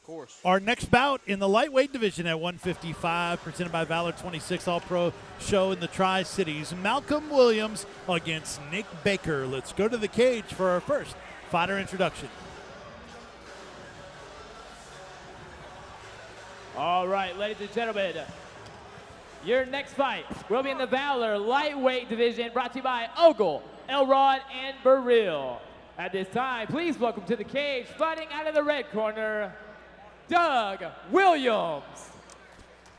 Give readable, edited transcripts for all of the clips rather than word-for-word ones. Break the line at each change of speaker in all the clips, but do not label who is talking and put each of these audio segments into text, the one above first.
course.
Our next bout in the lightweight division at 155, presented by Valor 26 All-Pro show in the Tri-Cities. Malcolm Williams against Nick Baker. Let's go to the cage for our first fighter introduction.
All right, ladies and gentlemen, your next fight will be in the Valor lightweight division, brought to you by Ogle, Elrod, and Burrill. At this time, please welcome to the cage, fighting out of the red corner, Doug Williams.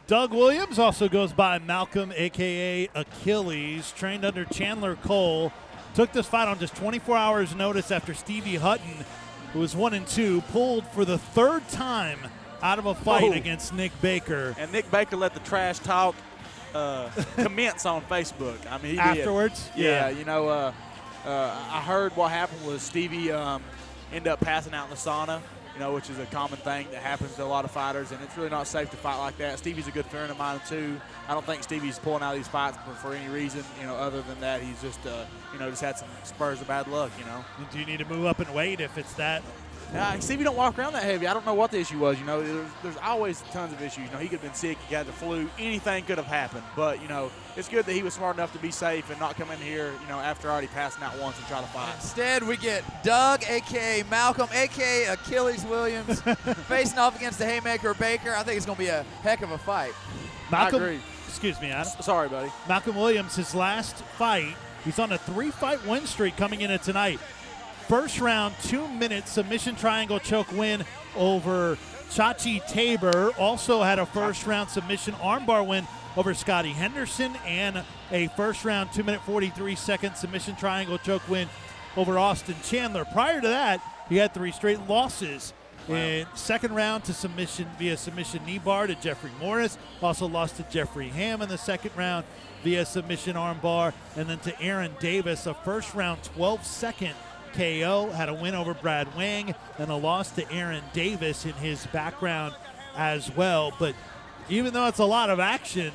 Doug Williams also goes by Malcolm, a.k.a. Achilles, trained under Chandler Cole. Took this fight on just 24 hours notice after Stevie Hutton, who was 1-2, pulled for the third time out of a fight against Nick Baker.
And Nick Baker let the trash talk commence on Facebook. I mean, he
afterwards?
Did. Yeah, you know, I heard what happened was Stevie ended up passing out in the sauna, you know, which is a common thing that happens to a lot of fighters, and it's really not safe to fight like that. Stevie's a good friend of mine, too. I don't think Stevie's pulling out these fights for any reason, you know, other than that he's just, you know, just had some spurs of bad luck, you know.
Do you need to move up in weight if it's that?
Stevie don't walk around that heavy. I don't know what the issue was. You know, there's always tons of issues. You know, he could have been sick. He got the flu. Anything could have happened. But, you know, it's good that he was smart enough to be safe and not come in here, you know, after already passing out once and try to fight.
Instead, we get Doug, a.k.a. Malcolm, a.k.a. Achilles Williams, facing off against the Haymaker Baker. I think it's going to be a heck of a fight.
Malcolm,
I agree.
Excuse me, Adam.
Sorry, buddy.
Malcolm Williams, his last fight, he's on a 3-fight win streak coming into tonight. First round, 2-minute submission triangle choke win over Chachi Tabor. Also had a first round submission armbar win over Scotty Henderson, and a first round 2-minute 43-second submission triangle choke win over Austin Chandler. Prior to that, he had 3 straight losses. Wow. In second round to submission via submission knee bar to Jeffrey Morris. Also lost to Jeffrey Ham in the second round via submission armbar. And then to Aaron Davis, a first round 12-second KO, had a win over Brad Wang, and a loss to Aaron Davis in his background as well. But even though it's a lot of action,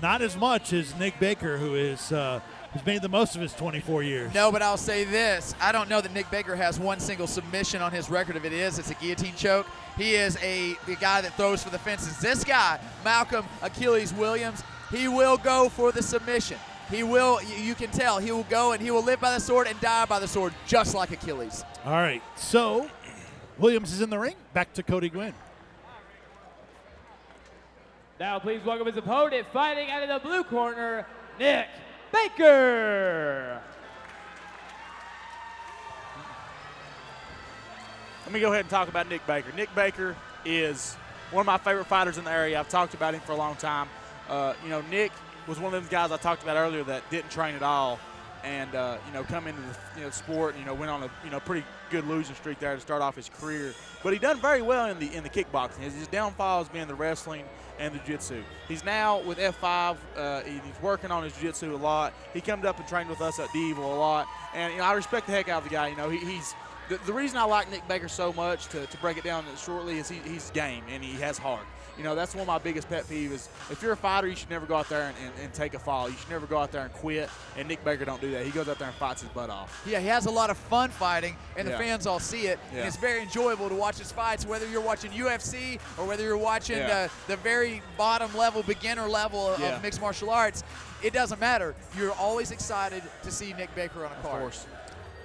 not as much as Nick Baker, who is has made the most of his 24 years.
No, but I'll say this. I don't know that Nick Baker has one single submission on his record. If it is, it's a guillotine choke. He is the guy that throws for the fences. This guy, Malcolm Achilles Williams, he will go for the submission. He will, you can tell, he will go and he will live by the sword and die by the sword, just like Achilles.
All right, so Williams is in the ring. Back to Cody Gwynn.
Now please welcome his opponent, fighting out of the blue corner, Nick Baker.
Let me go ahead and talk about Nick Baker. Nick Baker is one of my favorite fighters in the area. I've talked about him for a long time. You know, Nick was one of those guys I talked about earlier that didn't train at all, and you know, come into the sport, and went on a pretty good losing streak there to start off his career. But he done very well in the kickboxing. His downfall has been the wrestling and the jiu-jitsu. He's now with F5. He's working on his jiu-jitsu a lot. He comes up and trained with us at D-Evil a lot, and I respect the heck out of the guy. You know, he's the reason I like Nick Baker so much, to break it down shortly, is he's game and he has heart. You know, that's one of my biggest pet peeves is if you're a fighter, you should never go out there and take a fall. You should never go out there and quit, and Nick Baker don't do that. He goes out there and fights his butt off.
Yeah, he has a lot of fun fighting, and the fans all see it.
Yeah.
And it's very enjoyable to watch his fights, whether you're watching UFC or whether you're watching the very bottom level, beginner level of mixed martial arts. It doesn't matter. You're always excited to see Nick Baker on a card.
Of course.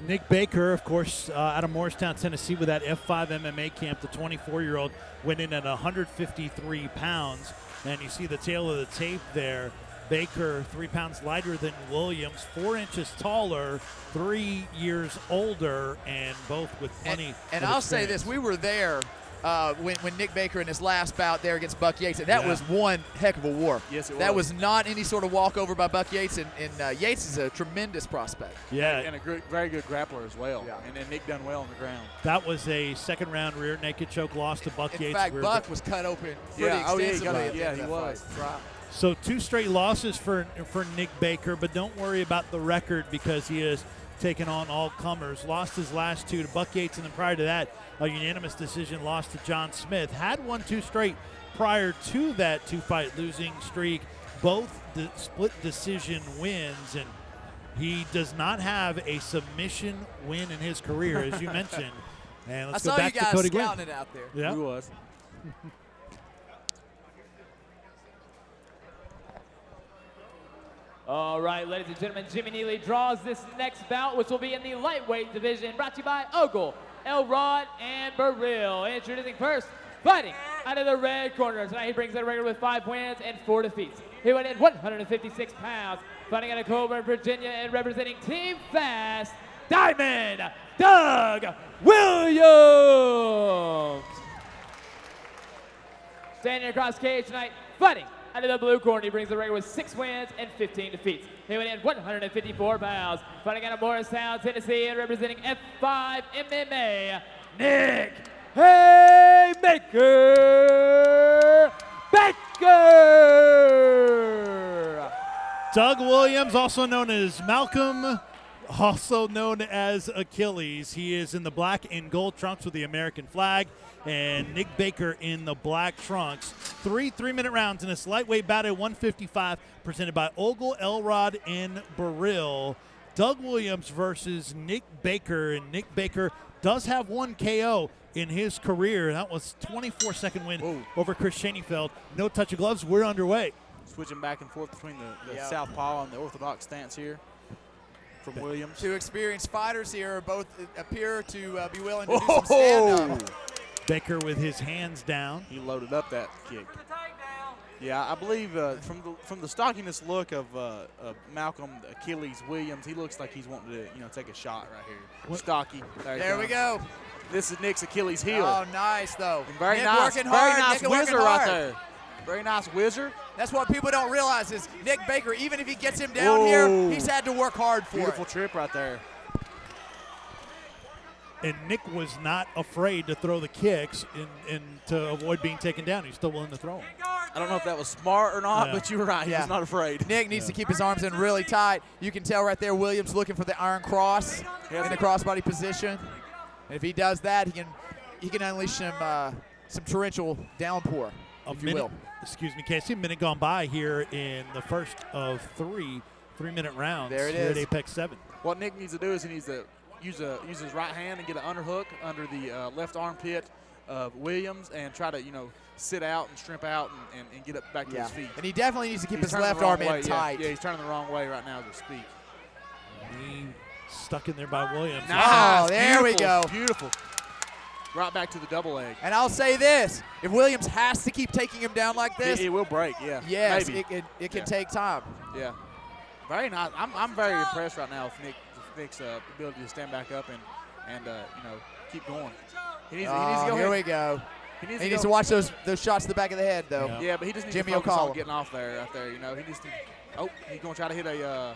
Nick Baker, of course, out of Morristown, Tennessee, with that F5 MMA camp. The 24-year-old went in at 153 pounds, and you see the tail of the tape there. Baker, 3 pounds lighter than Williams, 4 inches taller, 3 years older, and both with plenty.
And I'll say this: we were there when Nick Baker in his last bout there against Buck Yates, and that was one heck of a war.
Yes, it was.
That was not any sort of walkover by Buck Yates, and Yates is a tremendous prospect.
Yeah.
And a very good grappler as well.
Yeah.
And Nick done well on the ground.
That was a second-round rear naked choke loss to Buck Yates.
In fact, Buck was cut open pretty extensively.
He was. That's right.
So 2 straight losses for Nick Baker, but don't worry about the record because he has taken on all comers. Lost his last 2 to Buck Yates, and then prior to that, a unanimous decision loss to John Smith. Had won 2 straight prior to that 2-fight losing streak, both the split decision wins, and he does not have a submission win in his career, as you mentioned. And
I
let's
saw
go back
you
to
guys
Cody Gwynn.
scouting it out there.
Yeah.
He was.
All right, ladies and gentlemen, Jimmy Neely draws this next bout, which will be in the lightweight division, brought to you by Ogle, Elrod, and Burrill. Introducing first, fighting out of the red corner. Tonight he brings in a record with 5 wins and 4 defeats. He weighed in 156 pounds, fighting out of Coburn, Virginia, and representing Team Fast, Diamond Doug Williams. Standing across cage tonight, fighting out of the blue corner, he brings the record with 6 wins and 15 defeats. He went in 154 pounds, fighting out of Morristown, Tennessee, and representing F5 MMA, Nick Haymaker Baker.
Doug Williams, also known as Malcolm, also known as Achilles. He is in the black and gold trunks with the American flag, and Nick Baker in the black trunks. 3 3-minute rounds in this lightweight bout at 155, presented by Ogle, Elrod, and Burrill. Doug Williams versus Nick Baker, and Nick Baker does have 1 KO in his career. That was 24-second win over Chris Schoenfeld. No touch of gloves. We're underway.
Switching back and forth between the southpaw and the orthodox stance here from Williams.
2 experienced fighters here, both appear to be willing to do some stand-up.
Baker with his hands down.
He loaded up that kick. Yeah, I believe from the stockiness look of Malcolm Achilles Williams, he looks like he's wanting to take a shot right here. Stocky.
There we go.
This is Nick's Achilles heel.
Oh, nice though.
And very
Nick
nice,
working
very
hard.
nice
Nick
whizzer
working
right
hard.
there. Very nice whizzer.
That's what people don't realize is Nick Baker, even if he gets him down here, he's had to work hard for
Beautiful
it.
trip right there.
And Nick was not afraid to throw the kicks and to avoid being taken down. He's still willing to throw them.
I don't know if that was smart or not,
Yeah.
but you were right. He was not afraid.
Nick needs to keep his arms in really tight. You can tell right there Williams looking for the iron cross in the crossbody position. And if he does that, he can unleash some torrential downpour, if you will.
Excuse me, Casey. A minute gone by here in the first of 3 3-minute rounds.
There it
here
is.
at Apex 7.
What Nick needs to do is he needs to use his right hand and get an underhook under the left armpit of Williams and try to sit out and shrimp out and get up back to his feet.
And he definitely needs to keep his
turning
left
the wrong
arm in
way,
tight.
Yeah, he's turning the wrong way right now as we speak.
Knee stuck in there by Williams.
Nice.
Oh, there we go.
Beautiful. Right back to the double leg.
And I'll say this, if Williams has to keep taking him down like this,
It will break, yeah.
yes,
Maybe.
it can take time.
Yeah. Very nice. I'm very impressed right now with Nick's ability to stand back up and keep going. He needs to go
Here
ahead.
we go.
He
needs to watch those shots to the back of the head, though.
Yeah, but he just needs
Jimmy
to focus
O'Connell.
on getting off there, right there. He needs to. Oh, he's going to try to hit a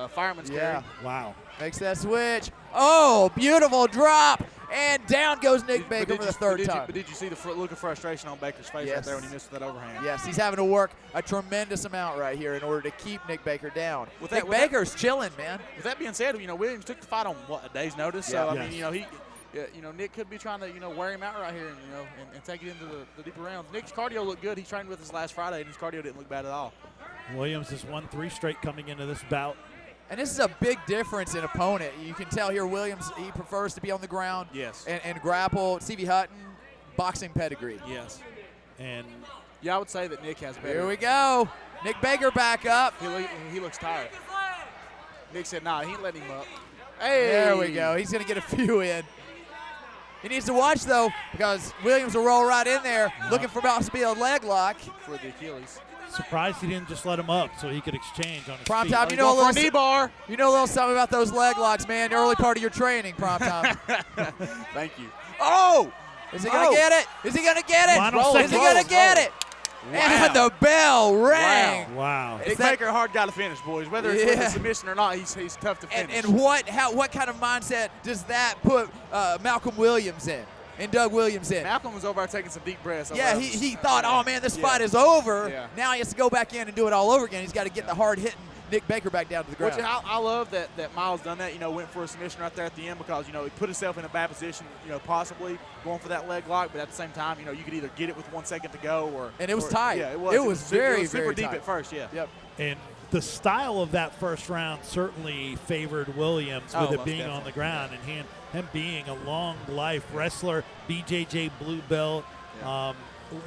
fireman's
Yeah.
carry.
Wow.
Makes that switch. Oh, beautiful drop. And down goes Nick Baker for the third time.
But did you see the look of frustration on Baker's face right there when he missed that overhand?
Yes, he's having to work a tremendous amount right here in order to keep Nick Baker down. Nick Baker's chilling, man.
With that being said, Williams took the fight on a day's notice.
Yeah.
So I mean, Nick could be trying to wear him out right here and take it into the deeper rounds. Nick's cardio looked good. He trained with us last Friday, and his cardio didn't look bad at all.
Williams has won 3 straight coming into this bout.
And this is a big difference in opponent. You can tell here Williams, he prefers to be on the ground and grapple. Stevie Hutton, boxing pedigree.
Yes.
And
yeah, I would say that Nick has better.
Here we go. Nick Baker back up.
He looks tired. Nick said, nah, he ain't letting him up. Hey.
There we go. He's going to get a few in. He needs to watch, though, because Williams will roll right in there looking for about to be a leg lock.
For the Achilles.
Surprised he didn't just let him up so he could exchange on his
Prime
feet.
time, you know a little something about those leg locks, man. The early part of your training, Prime time.
Thank you. Oh!
Is he going to get it? Is he going to get it? Is he going to get it?
Wow.
And the bell rang.
Wow.
Nick Baker, hard guy to finish, boys. Whether it's with a submission or not, he's tough to finish.
And what kind of mindset does that put Malcolm Williams in? And Doug Williams in.
Malcolm was over there taking some deep breaths.
Yeah, he thought, oh, man, this fight is over.
Yeah.
Now he has to go back in and do it all over again. He's got to get the hard-hitting Nick Baker back down to the ground.
Which I love that Miles done that, went for a submission right there at the end because, he put himself in a bad position, possibly going for that leg lock, but at the same time, you could either get it with 1 second to go or –
And it was tight.
Yeah, it was.
It was very,
super
very
deep
tight.
at first, yeah.
Yep.
And the style of that first round certainly favored Williams with it being on the ground, and him being a long life wrestler, BJJ blue belt.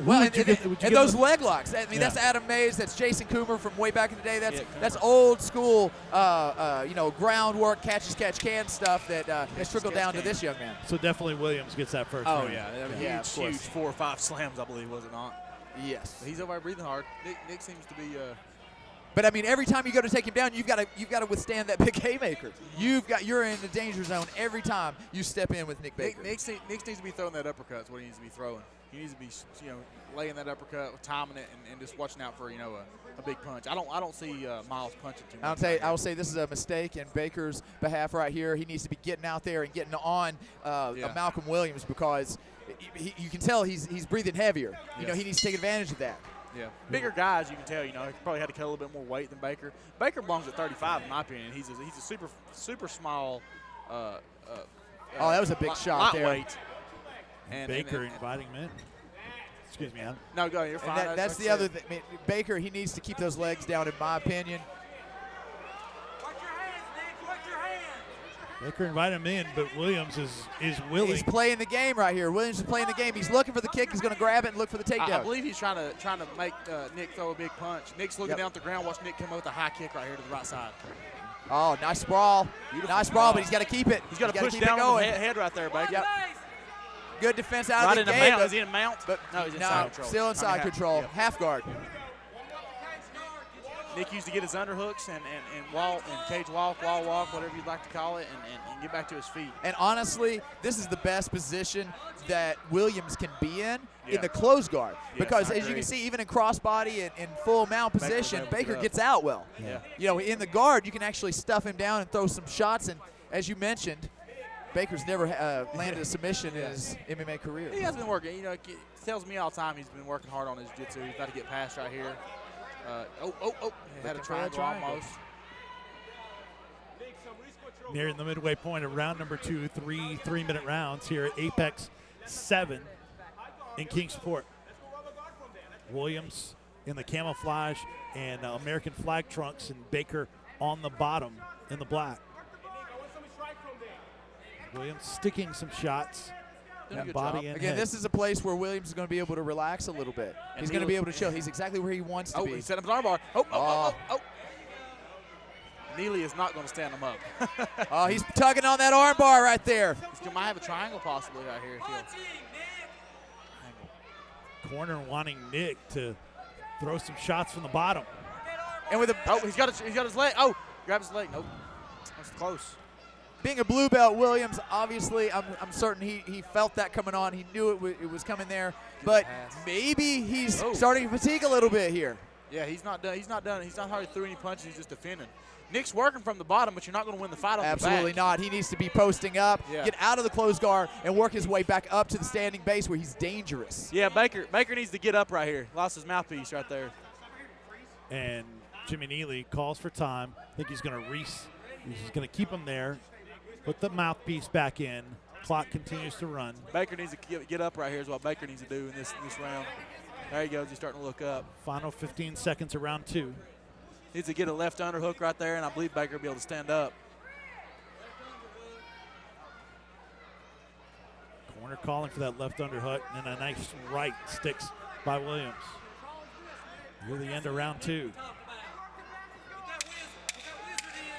Well,
would you give
those
him?
leg locks. I mean, that's Adam Mays. That's Jason Coomer from way back in the day. That's old school, groundwork, catch can stuff that has trickled down to this young man.
So definitely Williams gets that first round.
Yeah. I mean,
Yeah, of course.
huge 4 or 5 slams, I believe, was it not?
Yes.
But he's over there breathing hard. Nick seems to be.
But I mean, every time you go to take him down, you've got to withstand that big haymaker. You're in the danger zone every time you step in with Nick Baker.
Nick needs to be throwing that uppercut. Is what he needs to be throwing. He needs to be, laying that uppercut, timing it, and just watching out for, a big punch. I don't see Miles punching too much.
I will say this is a mistake in Baker's behalf right here. He needs to be getting out there and getting on Malcolm Williams because you can tell he's breathing heavier.
Yes.
He needs to take advantage of that.
Yeah, bigger guys, you can tell. He probably had to cut a little bit more weight than Baker. Baker belongs at 35, in my opinion. He's a super small.
That was a big shot there.
Lightweight.
Baker inviting him in. Excuse me, Adam.
No, go. You're fine.
That's the other thing. I mean, Baker, he needs to keep those legs down, in my opinion.
Baker invited him in, but Williams is willing.
He's playing the game right here. Williams is playing the game. He's looking for the kick. He's going to grab it and look for the takedown.
I believe he's trying to make Nick throw a big punch. Nick's looking down at the ground. Watch Nick come up with a high kick right here to the right side.
Oh, nice sprawl.
Beautiful
Nice sprawl, but he's got to keep it.
He's got to push
keep
down
it
on the
going.
head right there, Baker.
Yep. Good defense out
Right
of the
in
gate.
the mount. Is he in mount? No, he's inside control.
Still inside control.
Yeah.
Half guard.
Nick used to get his underhooks and cage walk, wall walk, whatever you'd like to call it, and get back to his feet.
And honestly, this is the best position that Williams can be in the close guard. Because as you can see, even in crossbody and in full mount position, Baker gets out well.
Yeah.
In the guard, you can actually stuff him down and throw some shots. And as you mentioned, Baker's never landed a submission in his MMA career.
He has been working. It tells me all the time he's been working hard on his jiu-jitsu. He's about to get past right here. Had a triangle almost.
Nearing the midway point of round number 2, 3-minute rounds here at Apex 7 in Kingsport. Williams in the camouflage and American flag trunks, and Baker on the bottom in the black. Williams sticking some shots. Body and
Again,
head.
this is a place where Williams is going to be able to relax a little bit. He's going to be able to chill. He's exactly where he wants to be.
He set up his armbar. Neely is not going to stand him up.
He's tugging on that armbar right there.
He might have a triangle possibly right here.
Corner wanting Nick to throw some shots from the bottom.
And with
he's got his leg. Grab his leg. Nope. That's close.
Being a blue belt, Williams, obviously, I'm certain he felt that coming on. He knew it was coming there. But maybe he's starting to fatigue a little bit here.
Yeah, he's not done. He's not hardly threw any punches. He's just defending. Nick's working from the bottom, but you're not going to win the fight on the back.
Absolutely not. He needs to be posting up, get out of the closed guard, and work his way back up to the standing base where he's dangerous.
Yeah, Baker needs to get up right here. Lost his mouthpiece right there.
And Jimmy Neely calls for time. I think he's going to keep him there. Put the mouthpiece back in. Clock continues to run.
Baker needs to get up right here is what Baker needs to do in this round. There he goes. He's starting to look up.
Final 15 seconds of round 2.
Needs to get a left underhook right there, and I believe Baker will be able to stand up.
Corner calling for that left underhook, and then a nice right sticks by Williams. Near the end of round 2.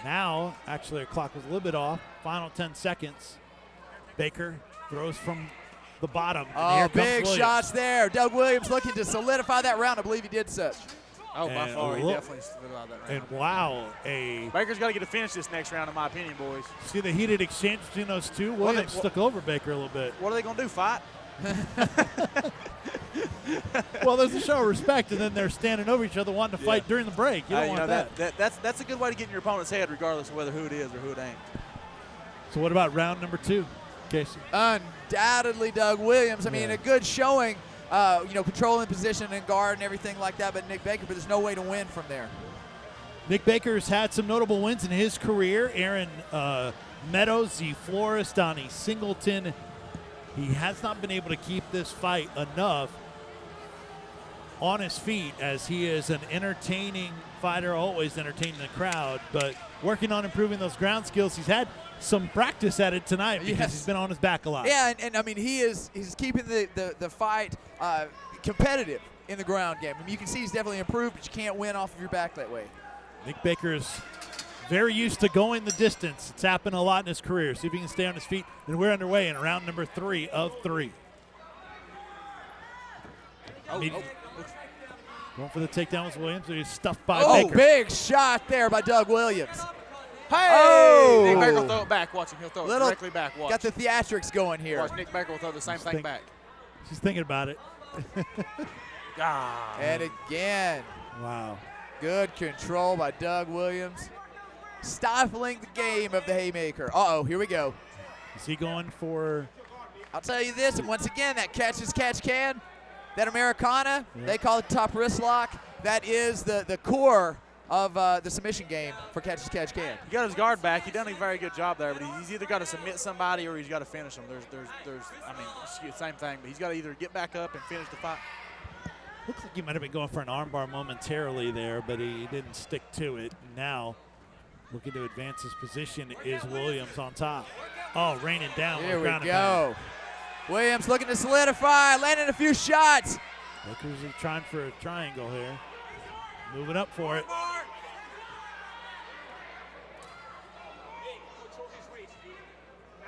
Now, actually, our clock was a little bit off. Final 10 seconds. Baker throws from the bottom.
Oh, big shots there. Doug Williams looking to solidify that round. I believe he did such.
By far, he definitely solidified that round.
And wow,
Baker's got to get a finish this next round, in my opinion, boys.
See the heated exchange between those two? Williams took over Baker a little bit.
What are they going to do, fight?
Well, there's a show of respect, and then they're standing over each other wanting to fight during the break. You don't want that.
That's a good way to get in your opponent's head, regardless of who it is or who it ain't.
So what about round number 2, Casey?
Undoubtedly Doug Williams. I mean, a good showing, controlling position and guard and everything like that, but Nick Baker, but there's no way to win from there.
Nick Baker's had some notable wins in his career. Aaron Meadows, the Flores, Donnie Singleton. He has not been able to keep this fight enough on his feet, as he is an entertaining fighter, always entertaining the crowd, but working on improving those ground skills. He's had some practice at it tonight because
Yes.
he's been on his back a lot.
Yeah, and I mean, he's keeping the fight competitive in the ground game. I mean, you can see he's definitely improved, but you can't win off of your back that way.
Nick Baker's very used to going the distance. It's happened a lot in his career. See if he can stay on his feet. And we're underway in round number 3 of 3. Going for the takedown was Williams. He's stuffed by Baker.
Big shot there by Doug Williams.
Hey! Nick Baker will throw it back. Watch him. He'll throw it directly back. Watch.
Got the theatrics going here.
Watch, Nick Baker will throw the same thing back.
She's thinking about it.
And again.
Wow.
Good control by Doug Williams. Stifling the game of the haymaker. Uh-oh, here we go.
Is he going for?
I'll tell you this, and once again, that catch can, that Americana, they call it top wrist lock. That is the core of the submission game for catch can.
He got his guard back. He done a very good job there, but he's either got to submit somebody or he's got to finish them. I mean, same thing, but he's got to either get back up and finish the fight.
Looks like he might have been going for an armbar momentarily there, but he didn't stick to it. Now, looking to advance his position is Williams on top. Oh, raining down.
Here we go. Williams looking to solidify, landing a few shots.
Lakers are trying for a triangle here. Moving up for it.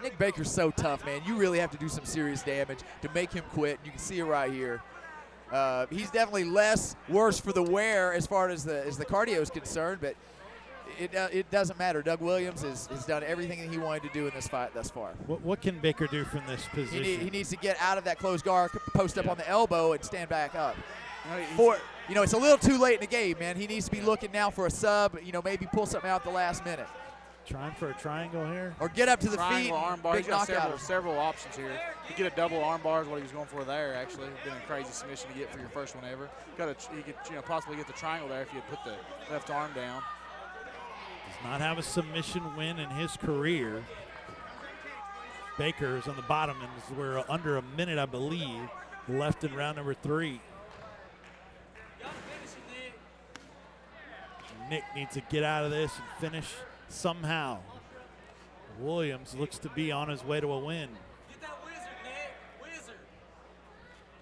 Nick Baker's so tough, man. You really have to do some serious damage to make him quit. You can see it right here. He's definitely worse for the wear as far as the cardio is concerned, but it doesn't matter. Doug Williams has done everything that he wanted to do in this fight thus far.
What can Baker do from this position?
He needs to get out of that closed guard, post up on the elbow, and stand back up. It's a little too late in the game, man. He needs to be looking now for a sub, maybe pull something out at the last minute.
Trying for a triangle here.
Or get up to the feet.
Armbar.
Big
He's got
knockout.
several options here. You get a double armbar is what he was going for there, actually. Been a crazy submission to get for your first one ever. You could possibly get the triangle there if you put the left arm down.
Does not have a submission win in his career. Baker is on the bottom, and we're under a minute, I believe, left in round number 3. Nick needs to get out of this and finish somehow. Williams looks to be on his way to a win.
Get that wizard, Nick. Wizard.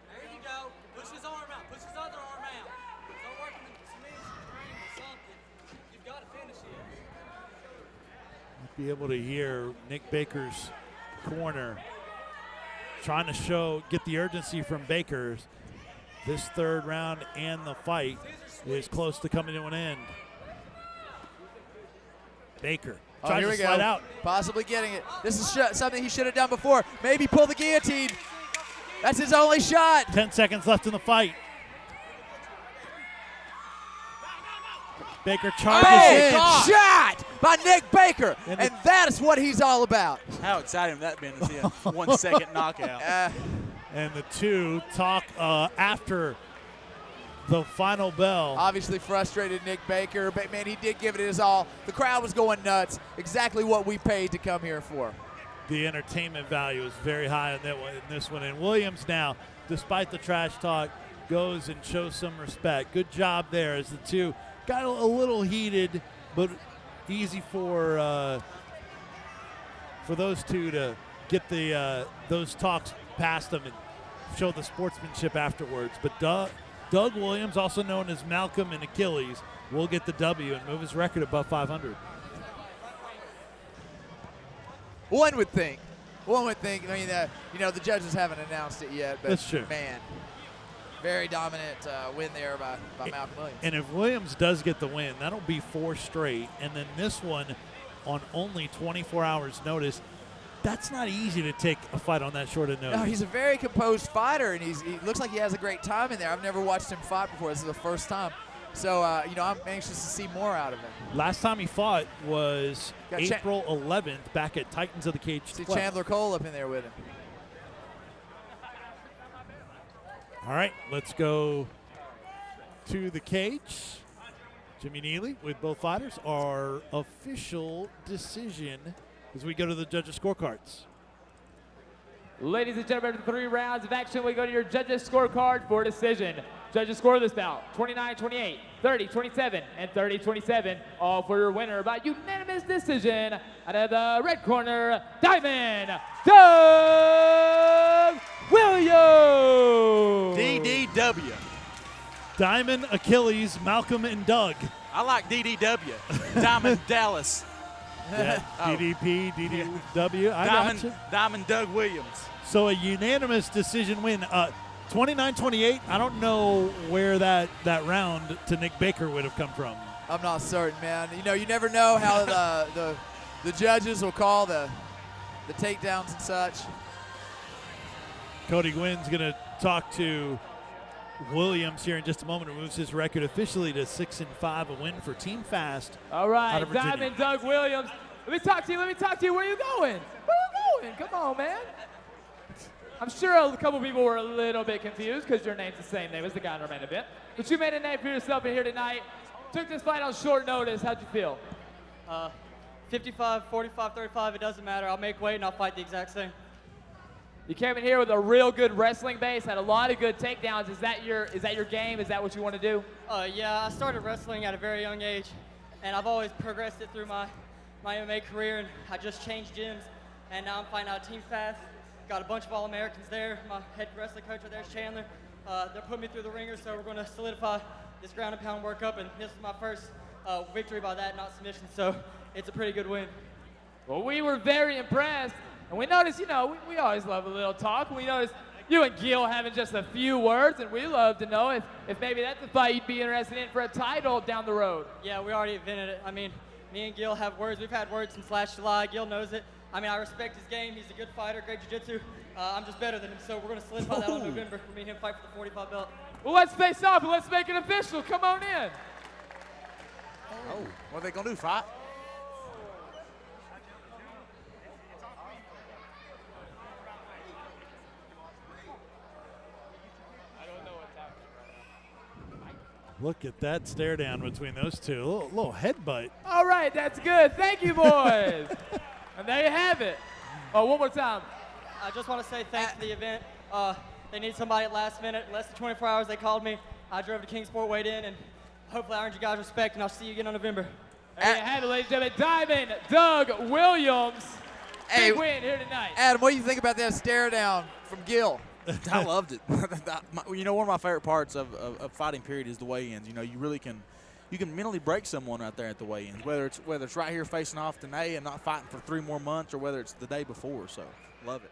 There you go. Push his arm out. Push his other arm out. Start working the submission, triangle, something. You've got to finish it.
Be able to hear Nick Baker's corner trying to get the urgency from Baker's. This third round and the fight is close to coming to an end. Baker tries to slide out.
Possibly getting it. This is something he should have done before. Maybe pull the guillotine. That's his only shot.
10 seconds left in the fight. Baker charges in.
Shot by Nick Baker. And that is what he's all about.
How exciting would that have been to see a 1 second knockout.
And the two talk after the final bell.
Obviously frustrated Nick Baker, but man, he did give it his all. The crowd was going nuts. Exactly what we paid to come here for.
The entertainment value is very high in this one. And Williams now, despite the trash talk, goes and shows some respect. Good job there as the two got a little heated, but easy for those two to get those talks past them and show the sportsmanship afterwards. But Doug Williams, also known as Malcolm and Achilles, will get the W and move his record above 500.
One would think. I mean, the judges haven't announced it yet, but
That's true.
Man, very dominant win there by Malcolm Williams.
And if Williams does get the win, that'll be 4 straight. And then this one on only 24 hours notice. That's not easy to take a fight on that short of notice.
No, he's a very composed fighter, and he looks like he has a great time in there. I've never watched him fight before. This is the first time. So, I'm anxious to see more out of him.
Last time he fought was April 11th back at Titans of the Cage 12.
See Chandler Cole up in there with him.
All right, let's go to the cage. Jimmy Neely with both fighters. Our official decision as we go to the judges' scorecards.
Ladies and gentlemen, after 3 rounds of action, we go to your judges' scorecard for decision. Judges score this bout 29-28, 30-27, and 30-27, all for your winner by unanimous decision. Out of the red corner, Diamond Doug Williams.
DDW.
Diamond, Achilles, Malcolm, and Doug.
I like DDW. Diamond Dallas.
Yeah, DDP, DDW. I got you.
Diamond Doug Williams.
So a unanimous decision win. 29-28. I don't know where that round to Nick Baker would have come from.
I'm not certain, man. You know, you never know how the judges will call the takedowns and such.
Cody Gwynn's going to talk to Williams here in just a moment. It moves his record officially to 6-5, a win for Team Fast.
All right, Diamond Doug Williams. Let me talk to you. Where are you going? Come on, man. I'm sure a couple people were a little bit confused because your name's the same name as the guy in our main event. But you made a name for yourself in here tonight. Took this fight on short notice. How'd you feel?
55, 45, 35, it doesn't matter. I'll make weight and I'll fight the exact same.
You came in here with a real good wrestling base, had a lot of good takedowns. Is that your game? Is that what you want to do?
Yeah, I started wrestling at a very young age, and I've always progressed it through my MMA career, and I just changed gyms, and now I'm fighting out Team Fast. Got a bunch of All-Americans there. My head wrestling coach right there is Chandler. They're putting me through the ringer, so we're going to solidify this ground and pound workup, and this is my first victory by that, not submission, so it's a pretty good win.
Well, we were very impressed, and we noticed, we always love a little talk. We noticed you and Gil having just a few words, and we love to know if maybe that's a fight you'd be interested in for a title down the road.
Yeah, we already invented it. I mean, me and Gil have words. We've had words since last July. Gil knows it. I mean, I respect his game. He's a good fighter, great jiu-jitsu. I'm just better than him, so we're going to solidify that on November. Me and him fight for the 45 belt.
Well, let's face off and let's make it official. Come on in.
Oh, what are they going to do, fight?
Look at that stare down between those two. A little headbutt.
All right, that's good. Thank you, boys. And there you have it. Oh, one more time.
I just want to say thanks for the event. They need somebody at last minute. Less than 24 hours, they called me. I drove to Kingsport, weighed in, and hopefully I earned you guys respect, and I'll see you again on November.
There you have it, ladies and gentlemen. Diamond Doug Williams. Big win here tonight.
Adam, what do you think about that stare down from Gil?
I loved it. One of my favorite parts of fighting period is the weigh-ins. You really can mentally break someone right there at the weigh-ins, whether it's right here facing off to Nay and not fighting for 3 more months, or whether it's the day before. So love it.